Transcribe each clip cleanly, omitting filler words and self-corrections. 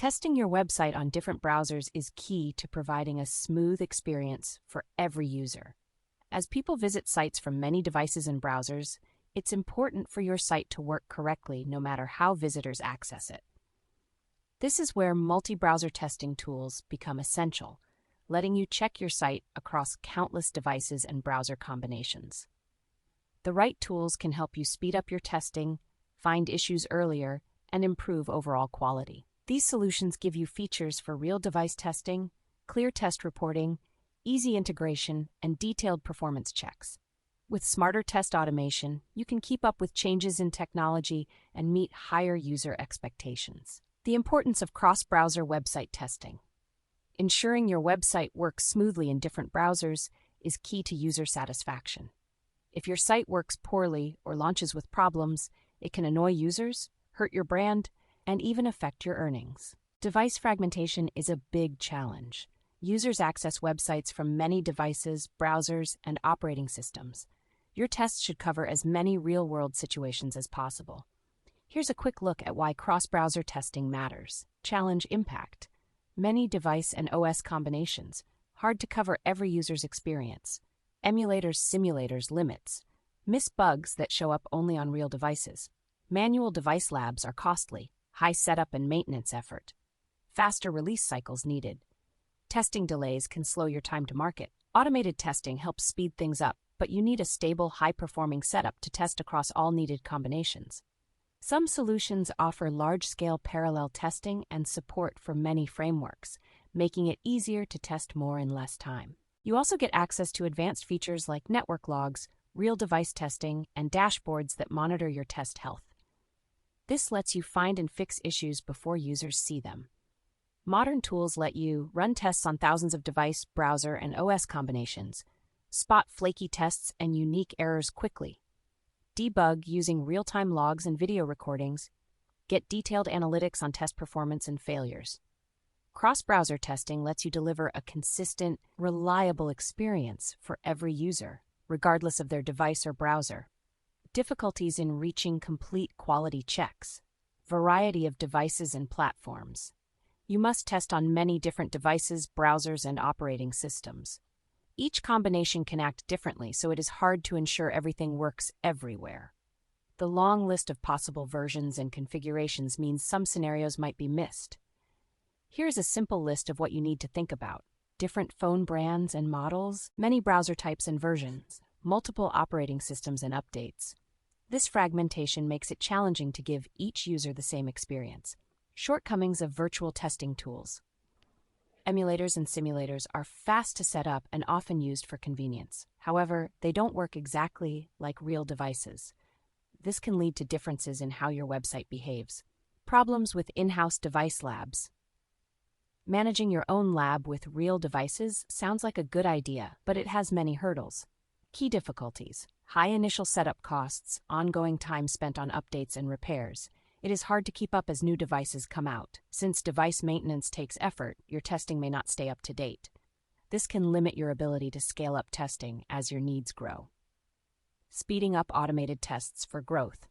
Testing your website on different browsers is key to providing a smooth experience for every user. As people visit sites from many devices and browsers, it's important for your site to work correctly no matter how visitors access it. This is where multi-browser testing tools become essential, letting you check your site across countless devices and browser combinations. The right tools can help you speed up your testing, find issues earlier, and improve overall quality. These solutions give you features for real device testing, clear test reporting, easy integration, and detailed performance checks. With smarter test automation, you can keep up with changes in technology and meet higher user expectations. The importance of cross-browser website testing. Ensuring your website works smoothly in different browsers is key to user satisfaction. If your site works poorly or launches with problems, it can annoy users, hurt your brand, and even affect your earnings. Device fragmentation is a big challenge. Users access websites from many devices, browsers, and operating systems. Your tests should cover as many real-world situations as possible. Here's a quick look at why cross-browser testing matters. Challenge impact. Many device and OS combinations. Hard to cover every user's experience. Emulators, simulators, limits. Miss bugs that show up only on real devices. Manual device labs are costly. High setup and maintenance effort. Faster release cycles needed. Testing delays can slow your time to market. Automated testing helps speed things up, but you need a stable, high-performing setup to test across all needed combinations. Some solutions offer large-scale parallel testing and support for many frameworks, making it easier to test more in less time. You also get access to advanced features like network logs, real device testing, and dashboards that monitor your test health. This lets you find and fix issues before users see them. Modern tools let you run tests on thousands of device, browser, and OS combinations, spot flaky tests and unique errors quickly, debug using real-time logs and video recordings, get detailed analytics on test performance and failures. Cross-browser testing lets you deliver a consistent, reliable experience for every user, regardless of their device or browser. Difficulties in reaching complete quality checks. Variety of devices and platforms. You must test on many different devices, browsers, and operating systems. Each combination can act differently, so it is hard to ensure everything works everywhere. The long list of possible versions and configurations means some scenarios might be missed. Here's a simple list of what you need to think about. Different phone brands and models, many browser types and versions, multiple operating systems and updates. This fragmentation makes it challenging to give each user the same experience. Shortcomings of virtual testing tools. Emulators and simulators are fast to set up and often used for convenience. However, they don't work exactly like real devices. This can lead to differences in how your website behaves. Problems with in-house device labs. Managing your own lab with real devices sounds like a good idea, but it has many hurdles. Key difficulties. High initial setup costs, ongoing time spent on updates and repairs. It is hard to keep up as new devices come out. Since device maintenance takes effort, your testing may not stay up to date. This can limit your ability to scale up testing as your needs grow. Speeding up automated tests for growth.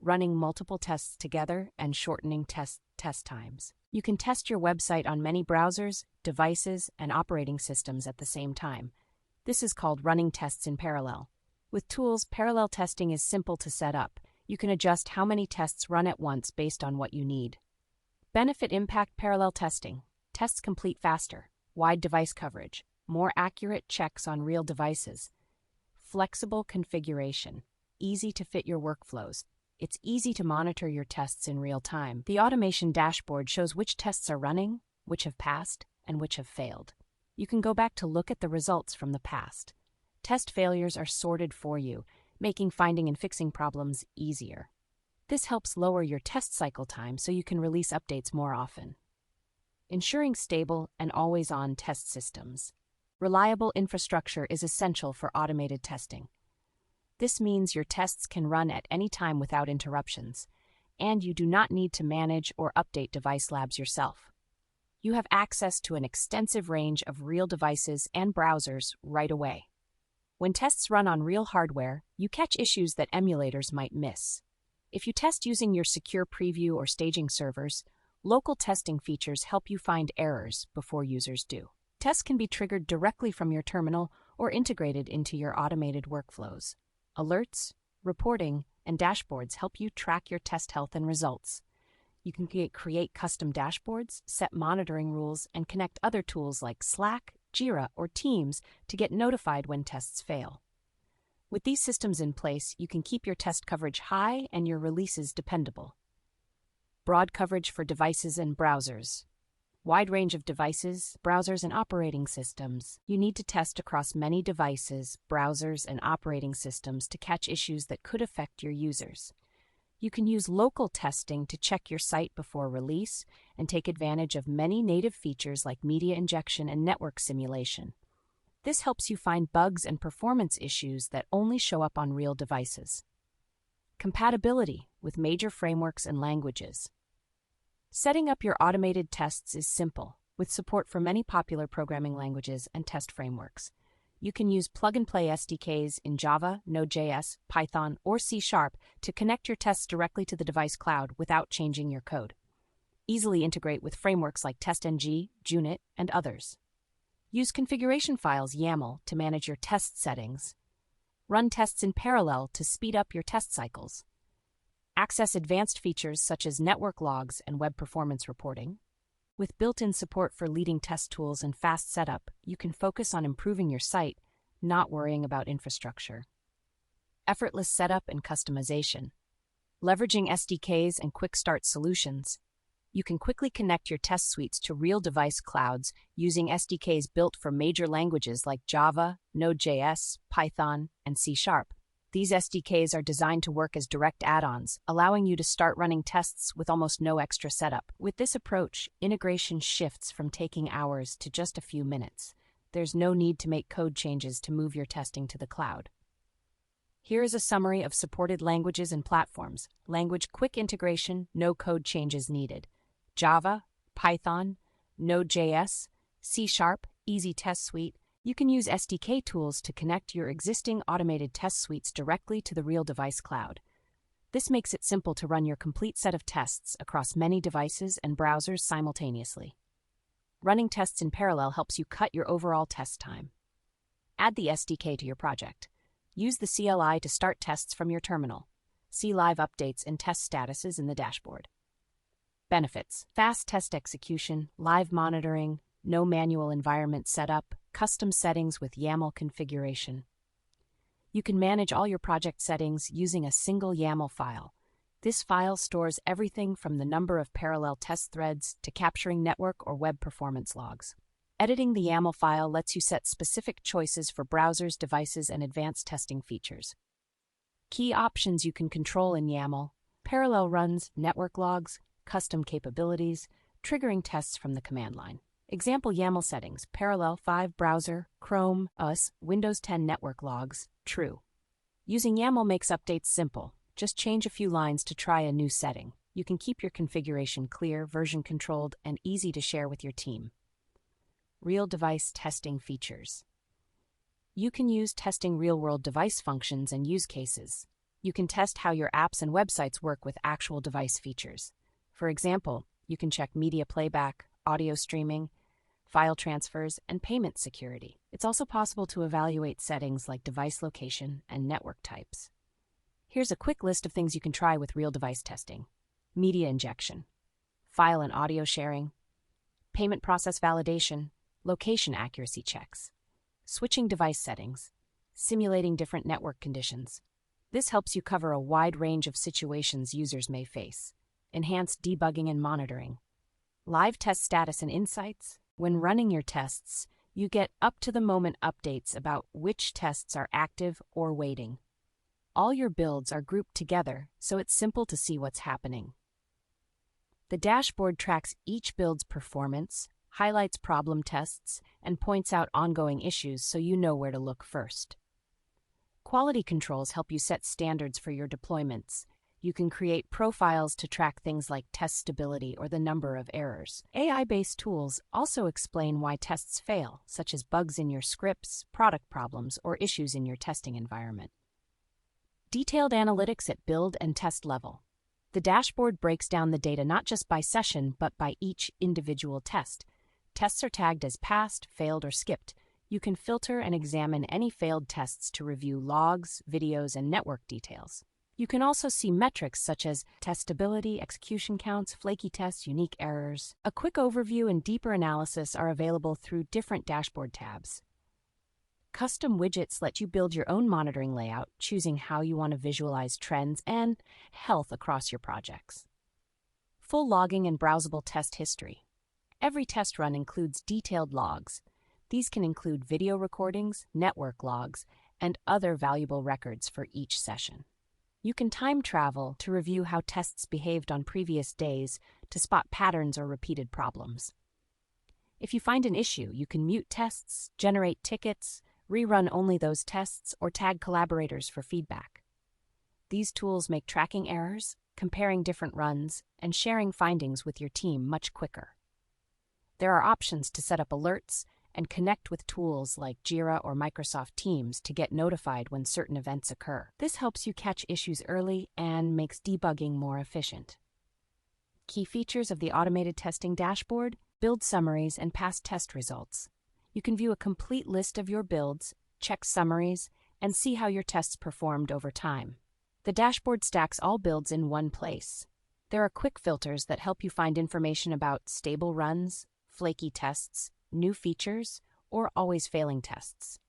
Running multiple tests together and shortening test times. You can test your website on many browsers, devices, and operating systems at the same time. This is called running tests in parallel. With tools, parallel testing is simple to set up. You can adjust how many tests run at once based on what you need. Benefit impact parallel testing. Tests complete faster. Wide device coverage. More accurate checks on real devices. Flexible configuration. Easy to fit your workflows. It's easy to monitor your tests in real time. The automation dashboard shows which tests are running, which have passed, and which have failed. You can go back to look at the results from the past. Test failures are sorted for you, making finding and fixing problems easier. This helps lower your test cycle time so you can release updates more often. Ensuring stable and always-on test systems. Reliable infrastructure is essential for automated testing. This means your tests can run at any time without interruptions, and you do not need to manage or update device labs yourself. You have access to an extensive range of real devices and browsers right away. When tests run on real hardware, you catch issues that emulators might miss. If you test using your secure preview or staging servers, Local testing features help you find errors before users do. Tests can be triggered directly from your terminal or integrated into your automated workflows. Alerts, reporting, and dashboards help you track your test health and results. You can create custom dashboards, set monitoring rules, and connect other tools like Slack, Jira, or Teams to get notified when tests fail. With these systems in place, you can keep your test coverage high and your releases dependable. Broad coverage for devices and browsers. Wide range of devices, browsers, and operating systems. You need to test across many devices, browsers, and operating systems to catch issues that could affect your users. You can use local testing to check your site before release and take advantage of many native features like media injection and network simulation. This helps you find bugs and performance issues that only show up on real devices. Compatibility with major frameworks and languages. Setting up your automated tests is simple, with support for many popular programming languages and test frameworks. You can use plug-and-play SDKs in Java, Node.js, Python, or C# to connect your tests directly to the device cloud without changing your code. Easily integrate with frameworks like TestNG, Junit, and others. Use configuration files YAML to manage your test settings. Run tests in parallel to speed up your test cycles. Access advanced features such as network logs and web performance reporting. With built-in support for leading test tools and fast setup, you can focus on improving your site, not worrying about infrastructure. Effortless setup and customization. Leveraging SDKs and quick start solutions, you can quickly connect your test suites to real device clouds using SDKs built for major languages like Java, Node.js, Python, and C#. These SDKs are designed to work as direct add-ons, allowing you to start running tests with almost no extra setup. With this approach, integration shifts from taking hours to just a few minutes. There's no need to make code changes to move your testing to the cloud. Here is a summary of supported languages and platforms. Language quick integration, no code changes needed. Java, Python, Node.js, C#, Easy Test Suite. You can use SDK tools to connect your existing automated test suites directly to the real device cloud. This makes it simple to run your complete set of tests across many devices and browsers simultaneously. Running tests in parallel helps you cut your overall test time. Add the SDK to your project. Use the CLI to start tests from your terminal. See live updates and test statuses in the dashboard. Benefits: fast test execution, live monitoring, no manual environment setup, custom settings with YAML configuration. You can manage all your project settings using a single YAML file. This file stores everything from the number of parallel test threads to capturing network or web performance logs. Editing the YAML file lets you set specific choices for browsers, devices, and advanced testing features. Key options you can control in YAML: parallel runs, network logs, custom capabilities, triggering tests from the command line. Example YAML settings: parallel 5 browser, Chrome, US, Windows 10 network logs, true. Using YAML makes updates simple. Just change a few lines to try a new setting. You can keep your configuration clear, version controlled, and easy to share with your team. Real device testing features. You can use testing real-world device functions and use cases. You can test how your apps and websites work with actual device features. For example, you can check media playback, audio streaming, file transfers, and payment security. It's also possible to evaluate settings like device location and network types. Here's a quick list of things you can try with real device testing: media injection, file and audio sharing, payment process validation, location accuracy checks, switching device settings, simulating different network conditions. This helps you cover a wide range of situations users may face. Enhanced debugging and monitoring. Live test status and insights. When running your tests, you get up-to-the-moment updates about which tests are active or waiting. All your builds are grouped together, so it's simple to see what's happening. The dashboard tracks each build's performance, highlights problem tests, and points out ongoing issues so you know where to look first. Quality controls help you set standards for your deployments. You can create profiles to track things like test stability or the number of errors. AI-based tools also explain why tests fail, such as bugs in your scripts, product problems, or issues in your testing environment. Detailed analytics at build and test level. The dashboard breaks down the data not just by session, but by each individual test. Tests are tagged as passed, failed, or skipped. You can filter and examine any failed tests to review logs, videos, and network details. You can also see metrics such as testability, execution counts, flaky tests, unique errors. A quick overview and deeper analysis are available through different dashboard tabs. Custom widgets let you build your own monitoring layout, choosing how you want to visualize trends and health across your projects. Full logging and browsable test history. Every test run includes detailed logs. These can include video recordings, network logs, and other valuable records for each session. You can time travel to review how tests behaved on previous days to spot patterns or repeated problems. If you find an issue, you can mute tests, generate tickets, rerun only those tests, or tag collaborators for feedback. These tools make tracking errors, comparing different runs, and sharing findings with your team much quicker. There are options to set up alerts and connect with tools like Jira or Microsoft Teams to get notified when certain events occur. This helps you catch issues early and makes debugging more efficient. Key features of the automated testing dashboard: build summaries and past test results. You can view a complete list of your builds, check summaries, and see how your tests performed over time. The dashboard stacks all builds in one place. There are quick filters that help you find information about stable runs, flaky tests, new features, or always failing tests.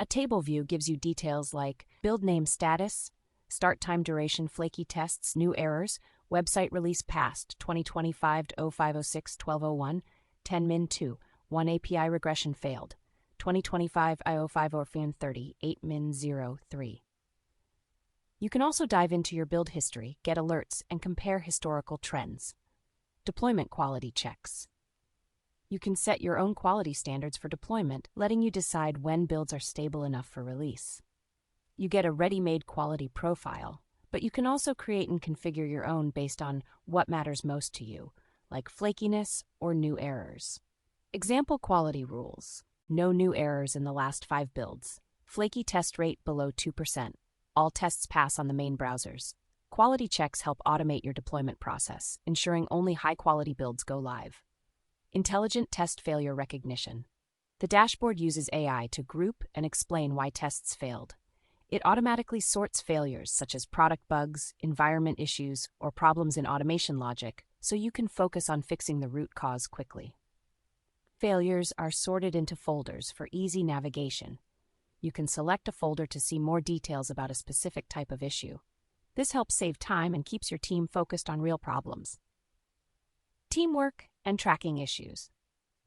A table view gives you details like build name status, start time duration, flaky tests, new errors, website release past 2025-0506-1201, 10min2, 1 API regression failed, 2025-IO5-30, 8min03. You can also dive into your build history, get alerts, and compare historical trends. Deployment quality checks. You can set your own quality standards for deployment, letting you decide when builds are stable enough for release. You get a ready-made quality profile, but you can also create and configure your own based on what matters most to you, like flakiness or new errors. Example quality rules: no new errors in the last 5 builds, flaky test rate below 2%, all tests pass on the main browsers. Quality checks help automate your deployment process, ensuring only high-quality builds go live. Intelligent test failure recognition. The dashboard uses AI to group and explain why tests failed. It automatically sorts failures such as product bugs, environment issues, or problems in automation logic, so you can focus on fixing the root cause quickly. Failures are sorted into folders for easy navigation. You can select a folder to see more details about a specific type of issue. This helps save time and keeps your team focused on real problems. Teamwork and tracking issues.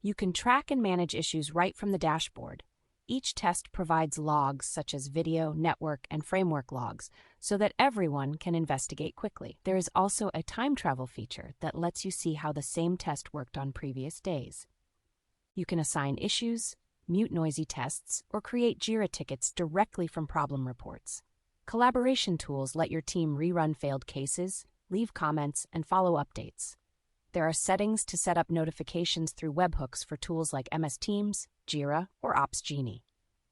You can track and manage issues right from the dashboard. Each test provides logs such as video, network, and framework logs so that everyone can investigate quickly. There is also a time travel feature that lets you see how the same test worked on previous days. You can assign issues, mute noisy tests, or create Jira tickets directly from problem reports. Collaboration tools let your team rerun failed cases, leave comments, and follow updates. There are settings to set up notifications through webhooks for tools like MS Teams, Jira, or Ops Genie.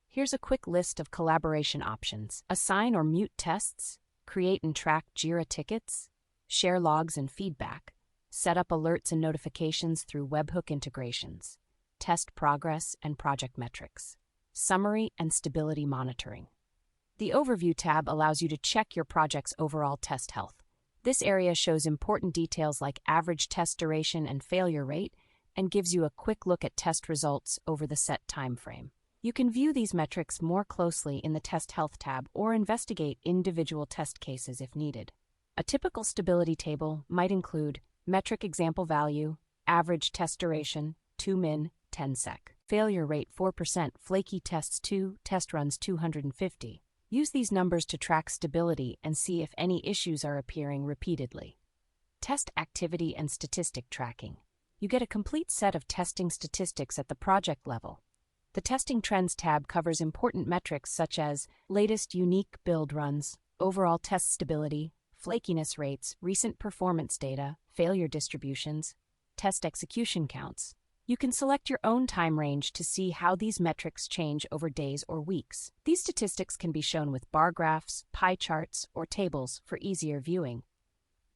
Here's a quick list of collaboration options: assign or mute tests, create and track Jira tickets, share logs and feedback, set up alerts and notifications through webhook integrations, test progress and project metrics, summary and stability monitoring. The Overview tab allows you to check your project's overall test health. This area shows important details like average test duration and failure rate, and gives you a quick look at test results over the set time frame. You can view these metrics more closely in the Test Health tab or investigate individual test cases if needed. A typical stability table might include metric example value, average test duration, 2min, 10 sec, failure rate 4%, flaky tests 2, test runs 250. Use these numbers to track stability and see if any issues are appearing repeatedly. Test activity and statistic tracking. You get a complete set of testing statistics at the project level. The Testing Trends tab covers important metrics such as latest unique build runs, overall test stability, flakiness rates, recent performance data, failure distributions, test execution counts. You can select your own time range to see how these metrics change over days or weeks. These statistics can be shown with bar graphs, pie charts, or tables for easier viewing.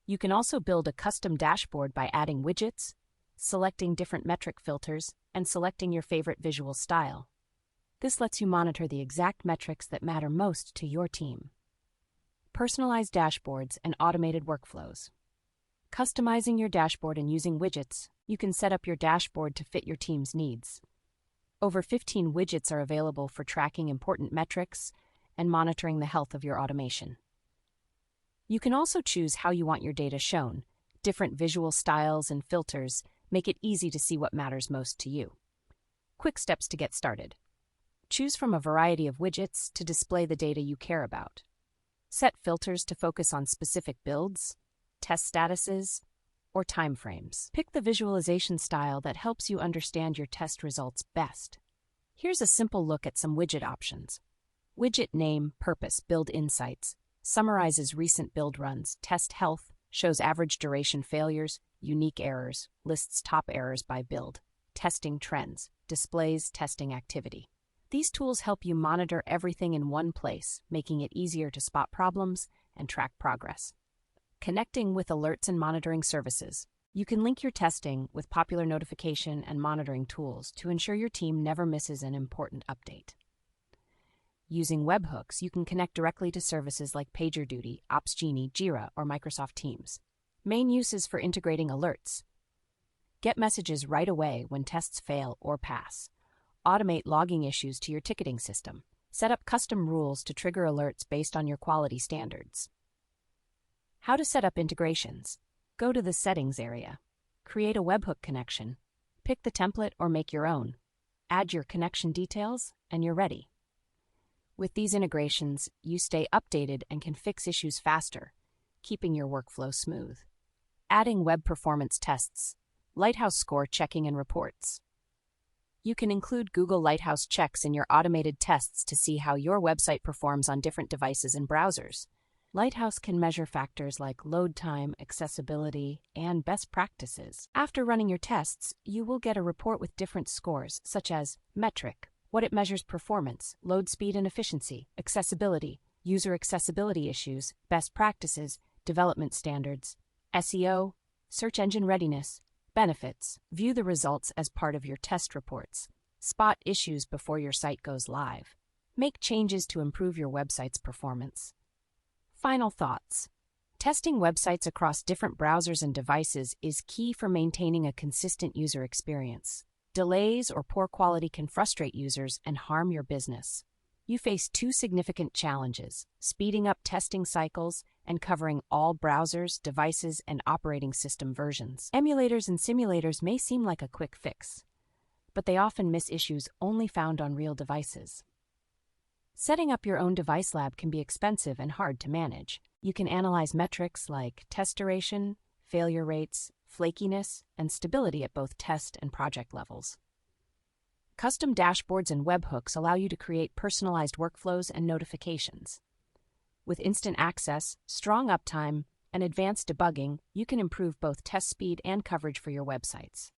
You can also build a custom dashboard by adding widgets, selecting different metric filters, and selecting your favorite visual style. This lets you monitor the exact metrics that matter most to your team. Personalized dashboards and automated workflows. Customizing your dashboard and using widgets, you can set up your dashboard to fit your team's needs. Over 15 widgets are available for tracking important metrics and monitoring the health of your automation. You can also choose how you want your data shown. Different visual styles and filters make it easy to see what matters most to you. Quick steps to get started. Choose from a variety of widgets to display the data you care about. Set filters to focus on specific builds, test statuses, or timeframes. Pick the visualization style that helps you understand your test results best. Here's a simple look at some widget options. Widget name, purpose, build insights, summarizes recent build runs, test health, shows average duration failures, unique errors, lists top errors by build, testing trends, displays testing activity. These tools help you monitor everything in one place, making it easier to spot problems and track progress. Connecting with alerts and monitoring services. You can link your testing with popular notification and monitoring tools to ensure your team never misses an important update. Using webhooks, you can connect directly to services like PagerDuty, OpsGenie, Jira, or Microsoft Teams. Main uses for integrating alerts. Get messages right away when tests fail or pass. Automate logging issues to your ticketing system. Set up custom rules to trigger alerts based on your quality standards. How to set up integrations. Go to the Settings area. Create a webhook connection. Pick the template or make your own. Add your connection details, and you're ready. With these integrations, you stay updated and can fix issues faster, keeping your workflow smooth. Adding web performance tests, Lighthouse score checking and reports. You can include Google Lighthouse checks in your automated tests to see how your website performs on different devices and browsers. Lighthouse can measure factors like load time, accessibility, and best practices. After running your tests, you will get a report with different scores, such as metric, what it measures performance, load speed and efficiency, accessibility, user accessibility issues, best practices, development standards, SEO, search engine readiness, benefits. View the results as part of your test reports. Spot issues before your site goes live. Make changes to improve your website's performance. Final thoughts. Testing websites across different browsers and devices is key for maintaining a consistent user experience. Delays or poor quality can frustrate users and harm your business. You face two significant challenges: speeding up testing cycles and covering all browsers, devices, and operating system versions. Emulators and simulators may seem like a quick fix, but they often miss issues only found on real devices. Setting up your own device lab can be expensive and hard to manage. You can analyze metrics like test duration, failure rates, flakiness, and stability at both test and project levels. Custom dashboards and webhooks allow you to create personalized workflows and notifications. With instant access, strong uptime, and advanced debugging, you can improve both test speed and coverage for your websites.